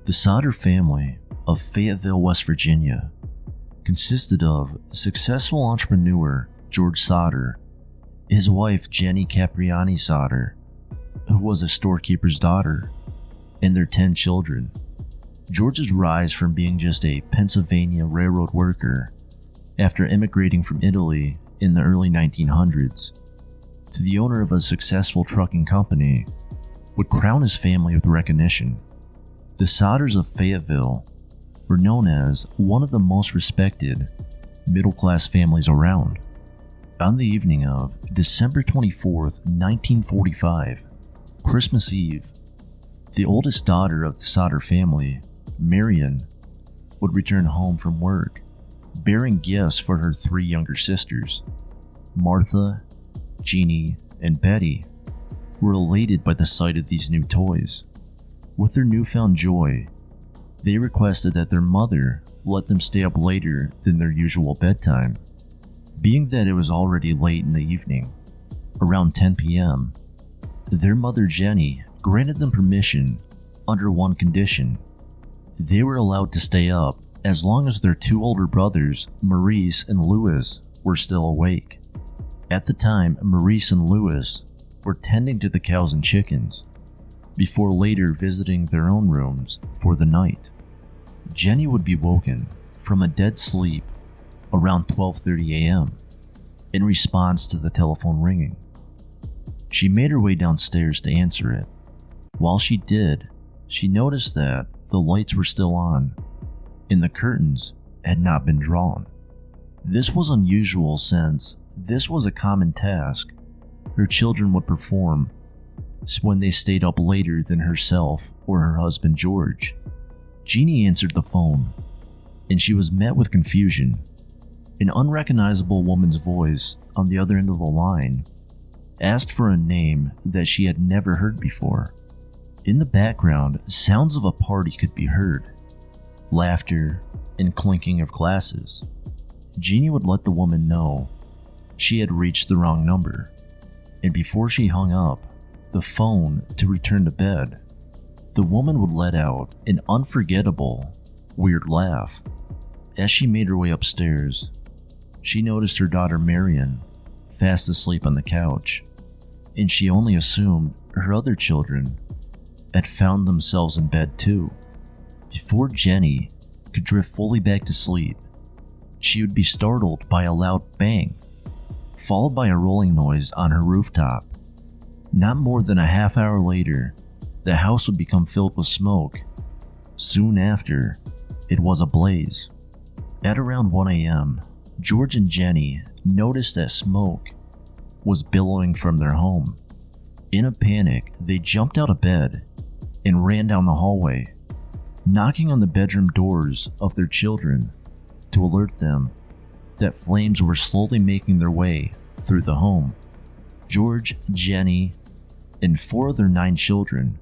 The Sodder family of Fayetteville, West Virginia, consisted of successful entrepreneur George Sodder, his wife Jennie Sodder, who was a storekeeper's daughter, and their 10 children. George's rise from being just a Pennsylvania railroad worker after immigrating from Italy in the early 1900s to the owner of a successful trucking company would crown his family with recognition. The Sodders of Fayetteville were known as one of the most respected middle-class families around. On the evening of December 24th, 1945, Christmas Eve, the oldest daughter of the Sodder family, Marion, would return home from work, bearing gifts for her 3 younger sisters. Martha, Jennie, and Bettie were elated by the sight of these new toys. With their newfound joy, they requested that their mother let them stay up later than their usual bedtime. Being that it was already late in the evening, around 10 p.m., their mother Jennie granted them permission under one condition. They were allowed to stay up as long as their 2 older brothers, Maurice and Louis, were still awake. At the time, Maurice and Louis were tending to the cows and chickens, before later visiting their own rooms for the night. Jennie would be woken from a dead sleep around 12:30 a.m. in response to the telephone ringing. She made her way downstairs to answer it. While she did, she noticed that the lights were still on and the curtains had not been drawn. This was unusual since this was a common task her children would perform when they stayed up later than herself or her husband George. Jennie answered the phone, and she was met with confusion. An unrecognizable woman's voice on the other end of the line asked for a name that she had never heard before. In the background, sounds of a party could be heard, laughter and clinking of glasses. Jennie would let the woman know she had reached the wrong number, and before she hung up the phone to return to bed, the woman would let out an unforgettable, weird laugh. As she made her way upstairs, she noticed her daughter Marion fast asleep on the couch, and she only assumed her other children had found themselves in bed too. Before Jennie could drift fully back to sleep, she would be startled by a loud bang, followed by a rolling noise on her rooftop. Not more than a half hour later, the house would become filled with smoke. Soon after, it was ablaze. At around 1 a.m., George and Jennie noticed that smoke was billowing from their home. In a panic, they jumped out of bed and ran down the hallway, knocking on the bedroom doors of their children to alert them that flames were slowly making their way through the home. George, Jennie, and 4 of their 9 children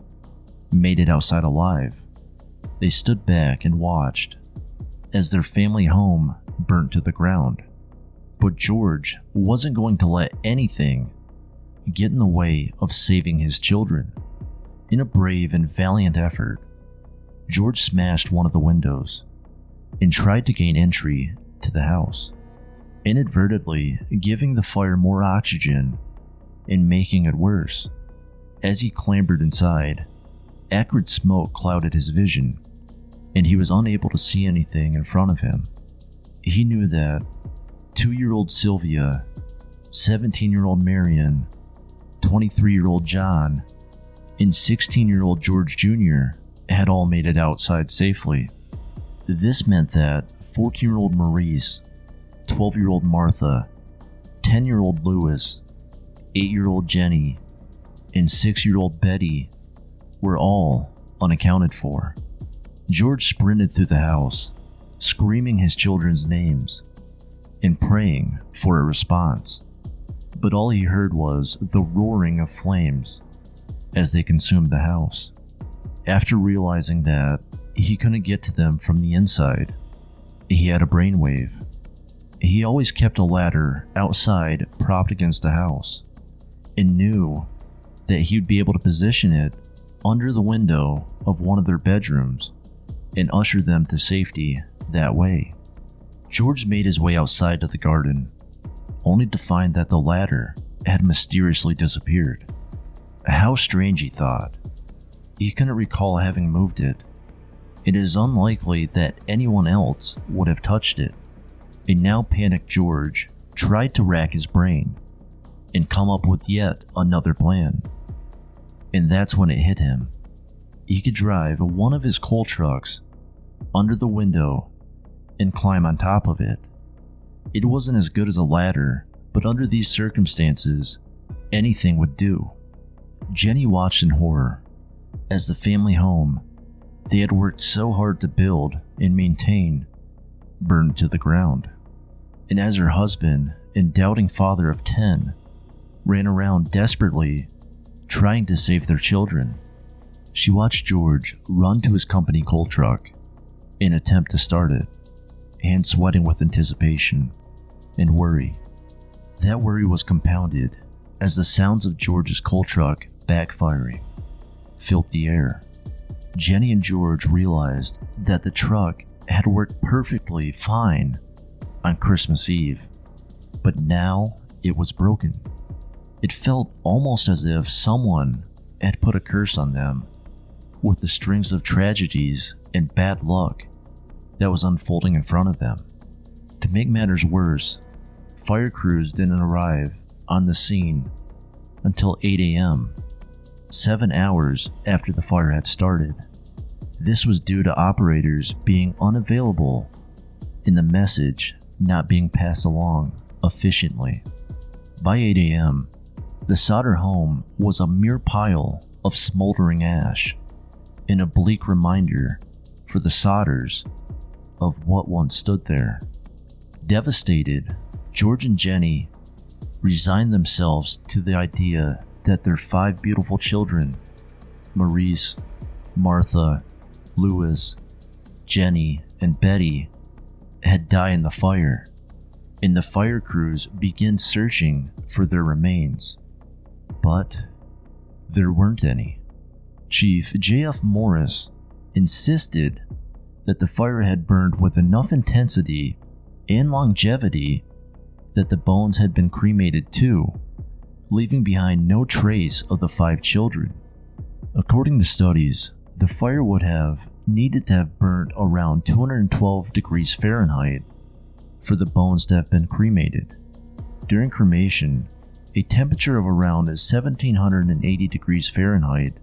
made it outside alive. They stood back and watched as their family home burnt to the ground. But George wasn't going to let anything get in the way of saving his children. In a brave and valiant effort, George smashed one of the windows and tried to gain entry to the house, inadvertently giving the fire more oxygen and making it worse. As he clambered inside, acrid smoke clouded his vision, and he was unable to see anything in front of him. He knew that 2-year-old Sylvia, 17-year-old Marion, 23-year-old John, and 16-year-old George Jr. had all made it outside safely. This meant that 14-year-old Maurice, 12-year-old Martha, 10-year-old Louis, 8-year-old Jennie, and 6-year-old Bettie were all unaccounted for. George sprinted through the house, screaming his children's names and praying for a response. But all he heard was the roaring of flames as they consumed the house. After realizing that he couldn't get to them from the inside, he had a brainwave. He always kept a ladder outside propped against the house and knew that he would be able to position it under the window of one of their bedrooms and usher them to safety that way. George made his way outside to the garden, only to find that the ladder had mysteriously disappeared. How strange, he thought. He couldn't recall having moved it. It is unlikely that anyone else would have touched it. A now panicked George tried to rack his brain and come up with yet another plan. And that's when it hit him. He could drive one of his coal trucks under the window and climb on top of it. It wasn't as good as a ladder, but under these circumstances, anything would do. Jennie watched in horror as the family home they had worked so hard to build and maintain burned to the ground. And as her husband and doubting father of 10 ran around desperately trying to save their children, she watched George run to his company coal truck and attempt to start it, hands sweating with anticipation and worry. That worry was compounded as the sounds of George's coal truck backfiring filled the air. Jennie and George realized that the truck had worked perfectly fine on Christmas Eve, but now it was broken. It felt almost as if someone had put a curse on them, with the strings of tragedies and bad luck that was unfolding in front of them. To make matters worse, fire crews didn't arrive on the scene until 8 a.m., 7 hours after the fire had started. This was due to operators being unavailable and the message not being passed along efficiently. By 8 a.m., the Sodder home was a mere pile of smoldering ash, and a bleak reminder for the Sodders of what once stood there. Devastated, George and Jennie resigned themselves to the idea that their 5 beautiful children, Maurice, Martha, Louis, Jennie, and Bettie, had died in the fire, and the fire crews began searching for their remains. But there weren't any. Chief J.F. Maurice insisted that the fire had burned with enough intensity and longevity that the bones had been cremated too, leaving behind no trace of the 5 children. According to studies, the fire would have needed to have burned around 212 degrees Fahrenheit for the bones to have been cremated. During cremation, a temperature of around 1780 degrees Fahrenheit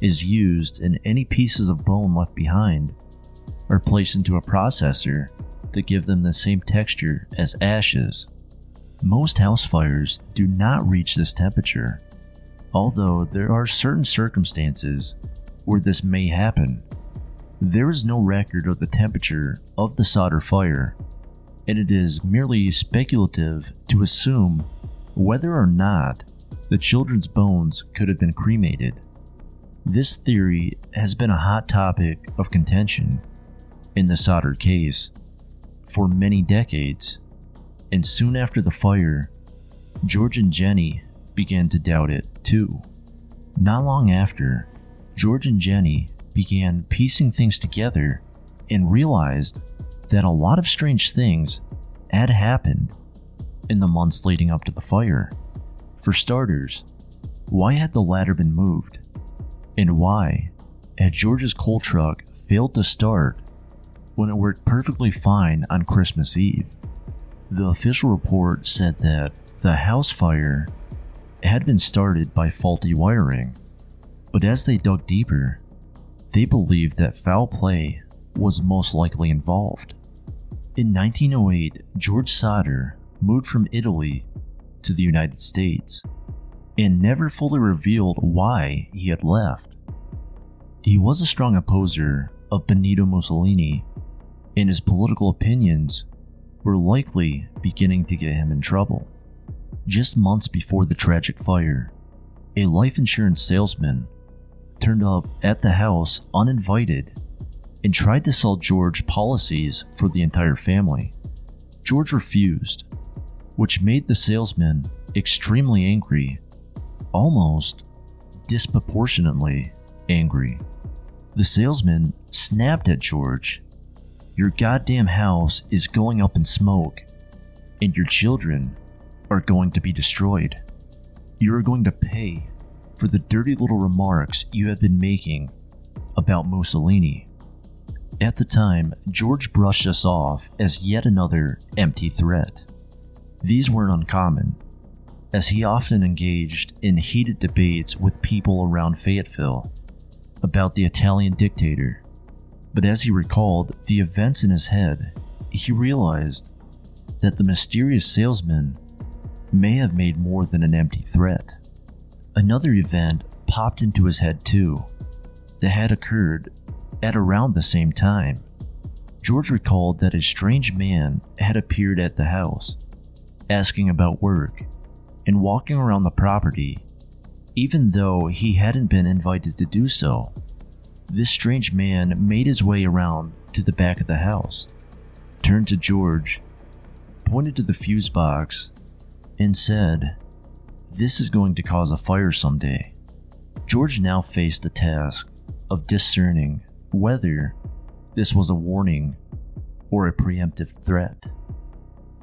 is used, and any pieces of bone left behind are placed into a processor to give them the same texture as ashes. Most house fires do not reach this temperature, although there are certain circumstances where this may happen. There is no record of the temperature of the Sodder fire, and it is merely speculative to assume whether or not the children's bones could have been cremated. This theory has been a hot topic of contention in the Sodder case for many decades, and soon after the fire, George and Jennie began to doubt it too. Not long after, George and Jennie began piecing things together and realized that a lot of strange things had happened in the months leading up to the fire. For starters, why had the ladder been moved? And why had George's coal truck failed to start when it worked perfectly fine on Christmas Eve? The official report said that the house fire had been started by faulty wiring, but as they dug deeper, they believed that foul play was most likely involved. In 1908, George Sodder moved from Italy to the United States and never fully revealed why he had left. He was a strong opposer of Benito Mussolini, and his political opinions were likely beginning to get him in trouble. Just months before the tragic fire, a life insurance salesman turned up at the house uninvited and tried to sell George policies for the entire family. George refused, which made the salesman extremely angry, almost disproportionately angry. The salesman snapped at George, "Your goddamn house is going up in smoke, and your children are going to be destroyed. You are going to pay for the dirty little remarks you have been making about Mussolini." At the time, George brushed us off as yet another empty threat. These weren't uncommon, as he often engaged in heated debates with people around Fayetteville about the Italian dictator. But as he recalled the events in his head, he realized that the mysterious salesman may have made more than an empty threat. Another event popped into his head too, that had occurred at around the same time. George recalled that a strange man had appeared at the house, asking about work and walking around the property, even though he hadn't been invited to do so. This strange man made his way around to the back of the house, turned to George, pointed to the fuse box, and said, "This is going to cause a fire someday." George now faced the task of discerning whether this was a warning or a preemptive threat.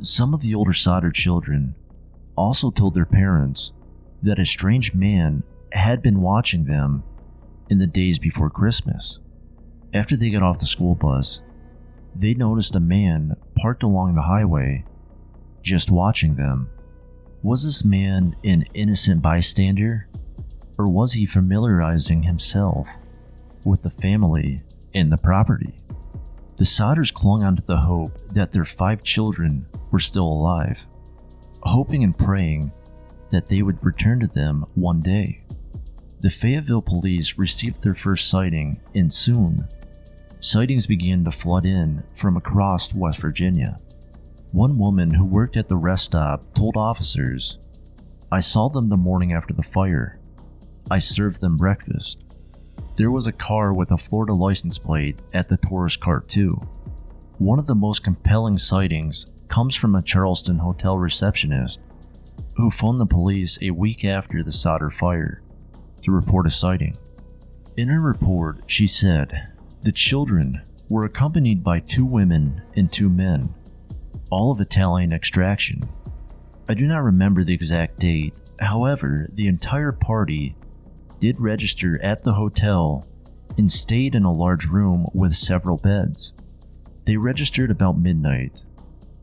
Some of the older Sodder children also told their parents that a strange man had been watching them in the days before Christmas. After they got off the school bus, they noticed a man parked along the highway, just watching them. Was this man an innocent bystander, or was he familiarizing himself with the family and the property? The Sodders clung onto the hope that their 5 children were still alive, hoping and praying that they would return to them one day. The Fayetteville police received their first sighting, and soon, sightings began to flood in from across West Virginia. One woman who worked at the rest stop told officers, "I saw them the morning after the fire. I served them breakfast. There was a car with a Florida license plate at the tourist cart too." One of the most compelling sightings comes from a Charleston hotel receptionist who phoned the police a week after the Sodder fire to report a sighting. In her report, she said, "The children were accompanied by 2 women and 2 men, all of Italian extraction. I do not remember the exact date, however, the entire party did register at the hotel and stayed in a large room with several beds. They registered about midnight.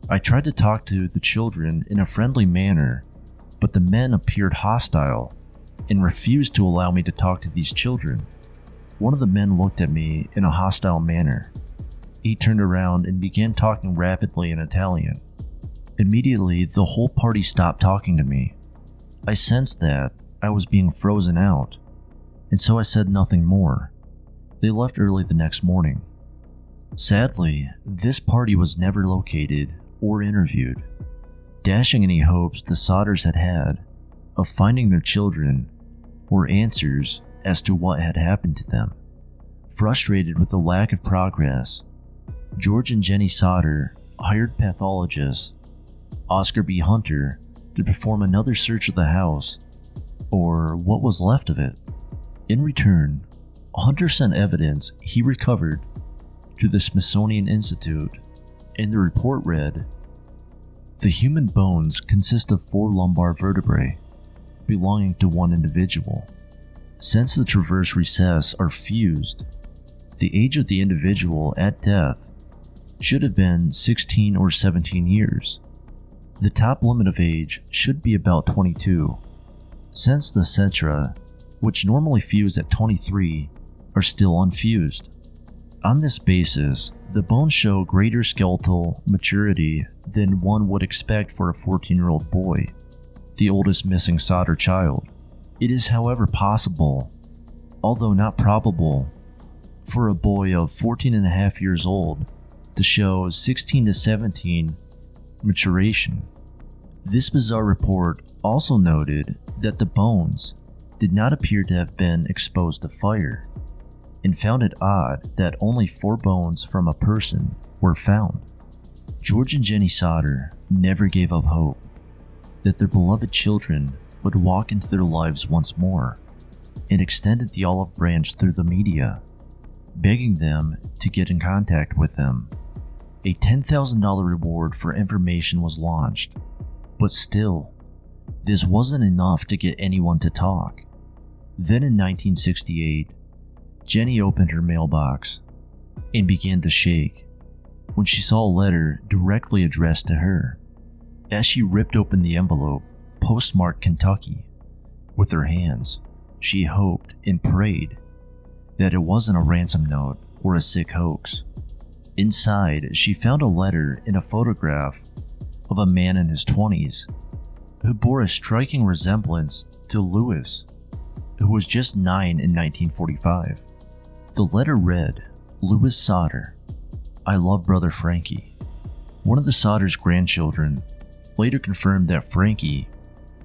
I tried to talk to the children in a friendly manner, but the men appeared hostile and refused to allow me to talk to these children. One of the men looked at me in a hostile manner. He turned around and began talking rapidly in Italian. Immediately, the whole party stopped talking to me. I sensed that I was being frozen out, and so I said nothing more. They left early the next morning." Sadly, this party was never located or interviewed, dashing any hopes the Sodders had had of finding their children or answers as to what had happened to them. Frustrated with the lack of progress, George and Jennie Sodder hired pathologist Oscar B. Hunter to perform another search of the house, or what was left of it. In return, Hunter sent evidence he recovered to the Smithsonian Institute, and the report read, "The human bones consist of 4 lumbar vertebrae belonging to one individual. Since the transverse recesses are fused, the age of the individual at death should have been 16 or 17 years. The top limit of age should be about 22, since the centra, which normally fuse at 23, are still unfused. On this basis, the bones show greater skeletal maturity than one would expect for a 14-year-old boy, the oldest missing Sodder child. It is, however, possible, although not probable, for a boy of 14 and a half years old to show 16 to 17 maturation." This bizarre report also noted that the bones did not appear to have been exposed to fire, and found it odd that only 4 bones from a person were found. George and Jennie Sodder never gave up hope that their beloved children would walk into their lives once more, and extended the olive branch through the media. begging them to get in contact with them. A $10,000 reward for information was launched, but still, this wasn't enough to get anyone to talk. Then in 1968, Jennie opened her mailbox and began to shake when she saw a letter directly addressed to her. As she ripped open the envelope, postmarked Kentucky, with her hands, she hoped and prayed that it wasn't a ransom note or a sick hoax. Inside, she found a letter and a photograph of a man in his 20s who bore a striking resemblance to Louis, who was just 9 in 1945. The letter read, "Louis Sodder, I love brother Frankie." One of the Sodder's grandchildren later confirmed that Frankie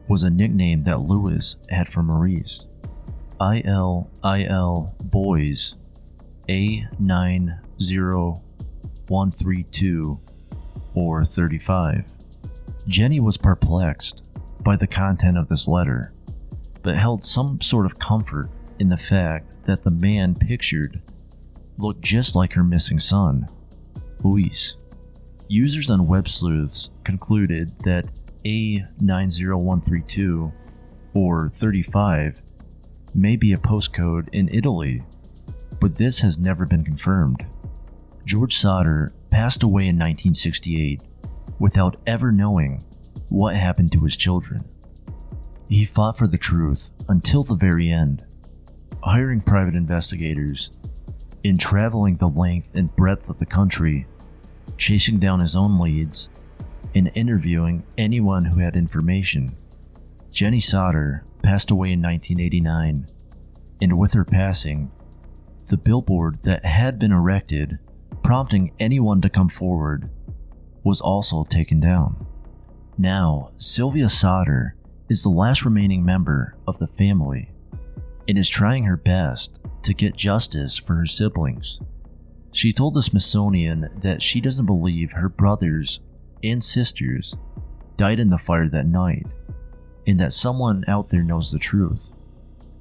was a nickname that Louis had for Maurice. IL Boys A90132 or 35. Jennie was perplexed by the content of this letter, but held some sort of comfort in the fact that the man pictured looked just like her missing son, Luis. Users on Web Sleuths concluded that A90132 or 35 may be a postcode in Italy, but this has never been confirmed. George Sodder passed away in 1968 without ever knowing what happened to his children. He fought for the truth until the very end, hiring private investigators and traveling the length and breadth of the country, chasing down his own leads and interviewing anyone who had information. Jennie Sodder passed away in 1989, and with her passing, the billboard that had been erected prompting anyone to come forward was also taken down. Now, Sylvia Sodder is the last remaining member of the family and is trying her best to get justice for her siblings. She told the Smithsonian that she doesn't believe her brothers and sisters died in the fire that night, and that someone out there knows the truth.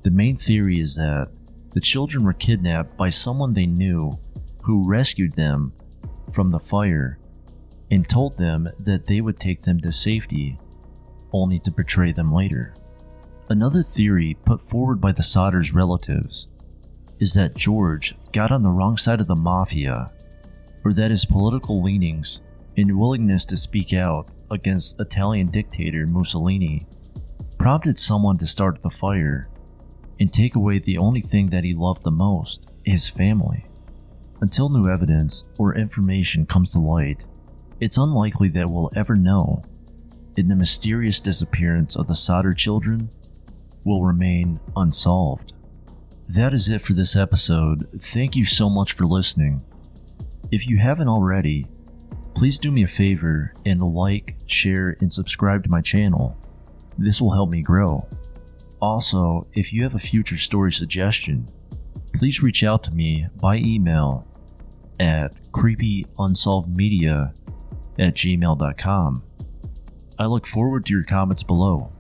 The main theory is that the children were kidnapped by someone they knew who rescued them from the fire and told them that they would take them to safety, only to betray them later. Another theory put forward by the Sodders' relatives is that George got on the wrong side of the mafia, or that his political leanings and willingness to speak out against Italian dictator Mussolini prompted someone to start the fire and take away the only thing that he loved the most, his family. Until new evidence or information comes to light, it's unlikely that we'll ever know, and the mysterious disappearance of the Sodder children will remain unsolved. That is it for this episode. Thank you so much for listening. If you haven't already, please do me a favor and like, share, and subscribe to my channel. This will help me grow. Also, if you have a future story suggestion, please reach out to me by email at creepyunsolvedmedia@gmail.com. I look forward to your comments below.